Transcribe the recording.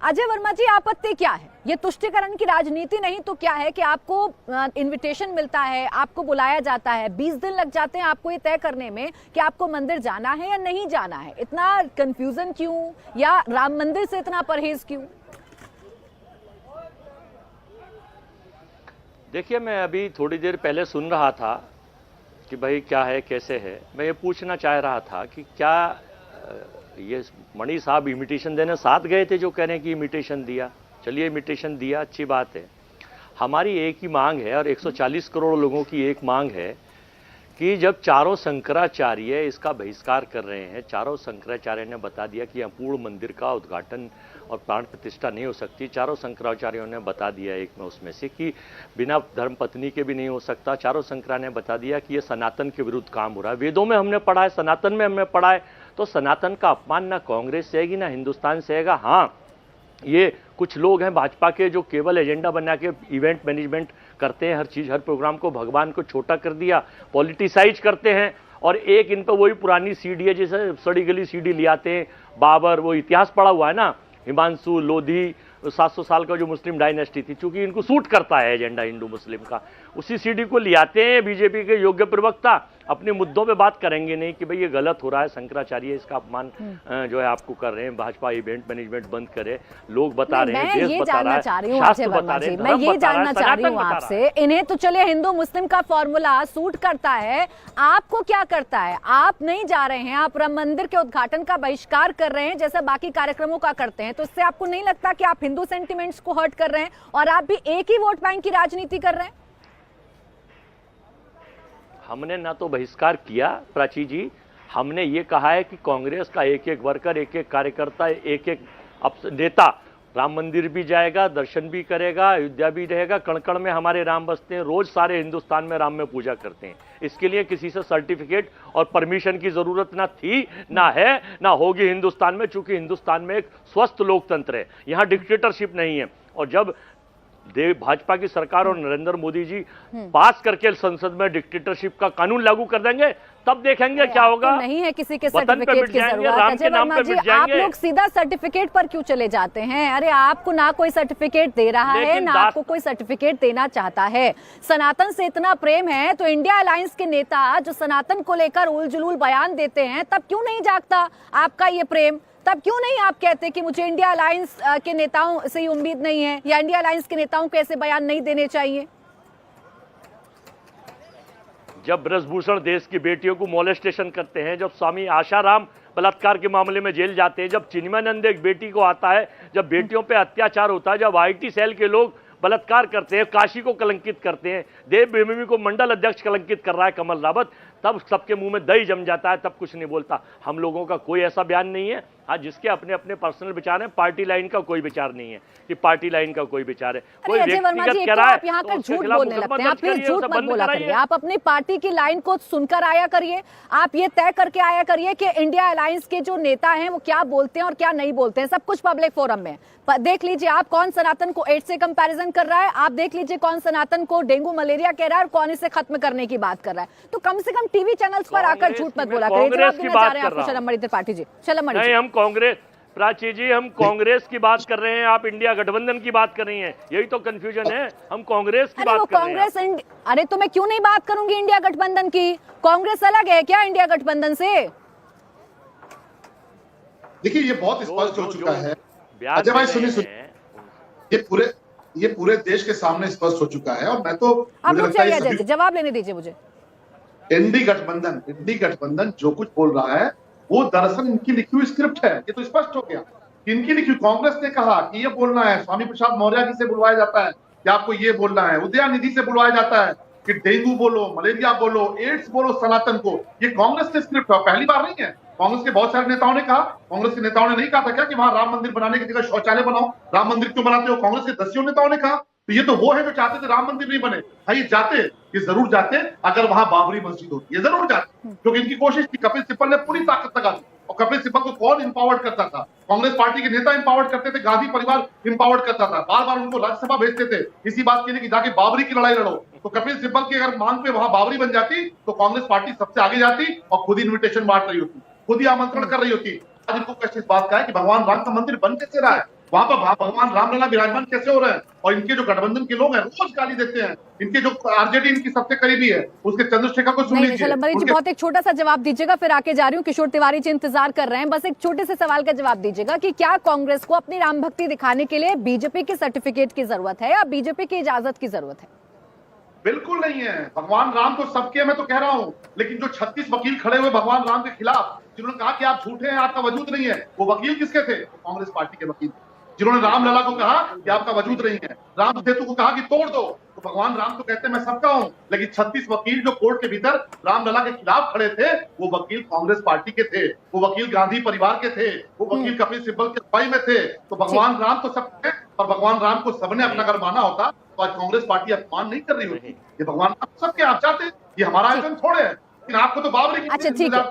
अजय वर्मा जी, आपत्ति क्या है? ये तुष्टीकरण की राजनीति नहीं तो क्या है कि आपको इनविटेशन मिलता है, आपको बुलाया जाता है, 20 दिन लग जाते हैं आपको ये तय करने में कि आपको मंदिर जाना है या नहीं जाना है। इतना कंफ्यूजन क्यों, या राम मंदिर से इतना परहेज क्यों? देखिए, मैं अभी थोड़ी देर पहले सुन रहा था कि भाई क्या है, कैसे है। मैं ये पूछना चाह रहा था कि क्या ये मणि साहब इमिटेशन देने साथ गए थे जो कह रहे हैं कि इमिटेशन दिया? चलिए, इमिटेशन दिया, अच्छी बात है। हमारी एक ही मांग है और 140 करोड़ लोगों की एक मांग है कि जब चारों शंकराचार्य इसका बहिष्कार कर रहे हैं, चारों शंकराचार्य ने बता दिया कि अपूर्ण मंदिर का उद्घाटन और प्राण प्रतिष्ठा नहीं हो सकती। चारों शंकराचार्यों ने बता दिया, एक में उसमें से, कि बिना धर्मपत्नी के भी नहीं हो सकता। चारों शंकरा ने बता दिया कि ये सनातन के विरुद्ध काम हो रहा है। वेदों में हमने पढ़ा है, सनातन में हमने पढ़ा है। तो सनातन का अपमान ना कांग्रेस सहेगी ना हिंदुस्तान सहेगा। हाँ, ये कुछ लोग हैं भाजपा के जो केवल एजेंडा बना के इवेंट मैनेजमेंट करते हैं, हर चीज़, हर प्रोग्राम को भगवान को छोटा कर दिया, पॉलिटिसाइज करते हैं। और एक इन पर वही पुरानी सीडी है, जैसे सड़ी गली सीडी ले आते हैं। बाबर, वो इतिहास पढ़ा हुआ है ना, हिमांशु लोधी, 700 साल का जो मुस्लिम डायनेस्टी थी, चूंकि इनको सूट करता है एजेंडा हिंदू मुस्लिम का, उसी सीडी को ले आते हैं। बीजेपी के योग्य प्रवक्ता अपने मुद्दों पे बात करेंगे नहीं कि भाई ये गलत हो रहा है, शंकराचार्य इसका अपमान जो है आपको कर रहे हैं, भाजपा इवेंट मैनेजमेंट बंद करे। लोग बता रहे हैं, देश बता रहा है, शास्त्र बता रहे हैं, मैं ये जानना चाह रही हूँ आपसे। इन्हें तो चलिए हिंदू मुस्लिम का फॉर्मूला सूट करता है, आपको क्या करता है? आप नहीं जा रहे हैं, आप राम मंदिर के उद्घाटन का बहिष्कार कर रहे हैं जैसे बाकी कार्यक्रमों का करते हैं, तो इससे आपको नहीं लगता कि आप हिंदू सेंटिमेंट्स को हर्ट कर रहे हैं और आप भी एक ही वोट बैंक की राजनीति कर रहे हैं? हमने ना तो बहिष्कार किया प्राची जी, हमने ये कहा है कि कांग्रेस का एक एक वर्कर, एक एक कार्यकर्ता, एक एक नेता राम मंदिर भी जाएगा, दर्शन भी करेगा, अयोध्या भी रहेगा। कण कण में हमारे राम बसते हैं, रोज सारे हिंदुस्तान में राम में पूजा करते हैं। इसके लिए किसी से सर्टिफिकेट और परमिशन की जरूरत ना थी, ना है, ना होगी हिंदुस्तान में, चूंकि हिंदुस्तान में एक स्वस्थ लोकतंत्र है, यहाँ डिक्टेटरशिप नहीं है। और जब भाजपा की सरकार और नरेंद्र मोदी जी पास करके संसद में डिक्टेटरशिप का कानून लागू कर देंगे, तब देखेंगे क्या होगा। तो नहीं है किसी के सर्टिफिकेट की जरूरत। अजय वर्मा जी, आप लोग सीधा सर्टिफिकेट पर क्यों चले जाते हैं? अरे आपको ना कोई सर्टिफिकेट दे रहा है, ना आपको कोई सर्टिफिकेट देना चाहता है। सनातन से इतना प्रेम है तो इंडिया अलायंस के नेता जो सनातन को लेकर उल जुलूल बयान देते हैं, तब क्यों नहीं जागता आपका ये प्रेम? तब क्यों नहीं आप कहते कि मुझे इंडिया अलायंस के नेताओं से ही उम्मीद नहीं है, या इंडिया अलायंस के नेताओं को ऐसे बयान नहीं देने चाहिए? जब ब्रजभूषण देश की बेटियों को मोलेस्टेशन करते हैं, जब स्वामी आशाराम बलात्कार के मामले में जेल जाते हैं, जब चिन्मयानंद एक बेटी को आता है, जब बेटियों पे अत्याचार होता है, जब आईटी सेल के लोग बलात्कार करते हैं, काशी को कलंकित करते हैं, देवभूमि को मंडल अध्यक्ष कलंकित कर रहा है कमल रावत, तब सबके मुंह में दही जम जाता है, तब कुछ नहीं बोलता। हम लोगों का कोई ऐसा बयान नहीं है। हाँ, जिसके अपने अपने पर्सनल विचार हैं, पार्टी लाइन का कोई विचार नहीं है कि पार्टी लाइन का कोई विचार है। कोई व्यक्तिगत कह रहा है, आप यहाँ कर झूठ बोलने लगते हैं। आप प्लीज झूठ मत बोला करिए, आप अपनी पार्टी की लाइन को सुनकर आया करिए, आप ये तय करके आया करिए कि इंडिया अलायंस के जो नेता हैं वो क्या बोलते हैं और क्या नहीं बोलते हैं। सब कुछ पब्लिक फोरम में देख लीजिए। आप कौन सनातन को एड्स से कंपैरिजन कर रहा है, आप देख लीजिए कौन सनातन को डेंगू मलेरिया कह रहा है और कौन इसे खत्म करने की बात कर रहा है। तो कम से कम टीवी चैनल्स पर आकर झूठ मत बोला करिए। जवाब देना चाह रहे हैं आपको शर्म त्रिपाठी जी? नहीं, हम कांग्रेस, प्राची जी, हम कांग्रेस की बात कर रहे हैं, आप इंडिया गठबंधन की बात कर रही हैं, यही तो कंफ्यूजन है। हम कांग्रेस की बात कर रहे हैं। अरे तो मैं क्यों नहीं बात करूंगी इंडिया गठबंधन की? कांग्रेस अलग है क्या इंडिया गठबंधन से? देखिए, ये बहुत स्पष्ट हो चुका है। अजय भाई सुनिए, ये पूरे देश के सामने स्पष्ट हो चुका है। और मैं तो जवाब लेने दीजिए मुझे। इंडी गठबंधन जो कुछ बोल रहा है वो दरअसल इनकी लिखी हुई स्क्रिप्ट है। ये तो स्पष्ट हो गया। इनकी लिखी, कांग्रेस ने कहा कि ये बोलना है, स्वामी प्रसाद मौर्य जी से बुलवाया जाता है कि आपको ये बोलना है, उदयनिधि से बुलवाया जाता है कि डेंगू बोलो, मलेरिया बोलो, एड्स बोलो सनातन को। ये कांग्रेस की स्क्रिप्ट है, पहली बार नहीं है। कांग्रेस के बहुत सारे नेताओं ने कहा, कांग्रेस के नेताओं ने नहीं कहा था क्या कि वहां राम मंदिर बनाने की जगह शौचालय बनाओ? राम मंदिर क्यों बनाते हो? कांग्रेस के दसियों नेताओं ने कहा। तो ये तो वो है जो चाहते थे राम मंदिर नहीं बने। भाई जाते, ये जरूर जाते अगर वहां बाबरी मस्जिद होती, ये जरूर जाते, क्योंकि इनकी कोशिश थी। कपिल सिब्बल ने पूरी ताकत लगा दी। और कपिल सिब्बल को कौन इंपावर्ड करता था? कांग्रेस पार्टी के नेता इंपावर्ड करते थे, गांधी परिवार इंपावर्ड करता था, बार बार उनको राज्यसभा भेजते थे इसी बात के लिए कि जाके बाबरी की लड़ाई लड़ो। तो कपिल सिब्बल की अगर मांग पे वहां बाबरी बन जाती तो कांग्रेस पार्टी सबसे आगे जाती और खुद ही इन्विटेशन बांट रही होती, खुद ही आमंत्रण कर रही होती। आज इनको कष्ट इस बात का है कि भगवान राम का मंदिर बन कैसे रहा है, वहां पर भगवान रामलला विराजमान कैसे हो रहे हैं? और इनके जो गठबंधन के लोग हैं रोज गाली देते हैं। इनके जो आरजेडी इनकी सबसे करीबी है, उसके चंद्रशेखर को सुन नहीं लीजिए। शलभ जी, बहुत एक छोटा सा जवाब दीजिएगा, फिर आके जा रही हूँ। किशोर तिवारी जी इंतजार कर रहे हैं, बस एक छोटे से सवाल का जवाब दीजिएगा कि क्या कांग्रेस को अपनी राम भक्ति दिखाने के लिए बीजेपी के सर्टिफिकेट की जरूरत है या बीजेपी की इजाजत की जरूरत है? बिल्कुल नहीं है। भगवान राम तो सबके, मैं तो कह रहा हूं, लेकिन जो 36 वकील खड़े हुए भगवान राम के खिलाफ, जिन्होंने कहा कि आप झूठे हैं, आपका वजूद नहीं है, वो वकील किसके थे? कांग्रेस पार्टी के वकील। जिन्होंने रामलला को कहा कि आपका वजूद नहीं है, राम सेतु को कहा कि तोड़ दो, तो भगवान राम तो कहते हैं मैं सबका हूं, लेकिन 36 वकील जो कोर्ट के भीतर रामलला के खिलाफ खड़े थे, वो वकील कांग्रेस पार्टी के थे, वो वकील गांधी परिवार के थे, वो वकील कपिल सिब्बल के भाई में थे। तो भगवान राम तो सब थे, और भगवान राम को सबने अपना अगर माना होता तो आज कांग्रेस पार्टी अपमान नहीं कर रही होती। ये भगवान राम सबके आप चाहते, ये हमारा आयोजन थोड़े है, लेकिन आपको तो बाबरी की अच्छा ठीक है।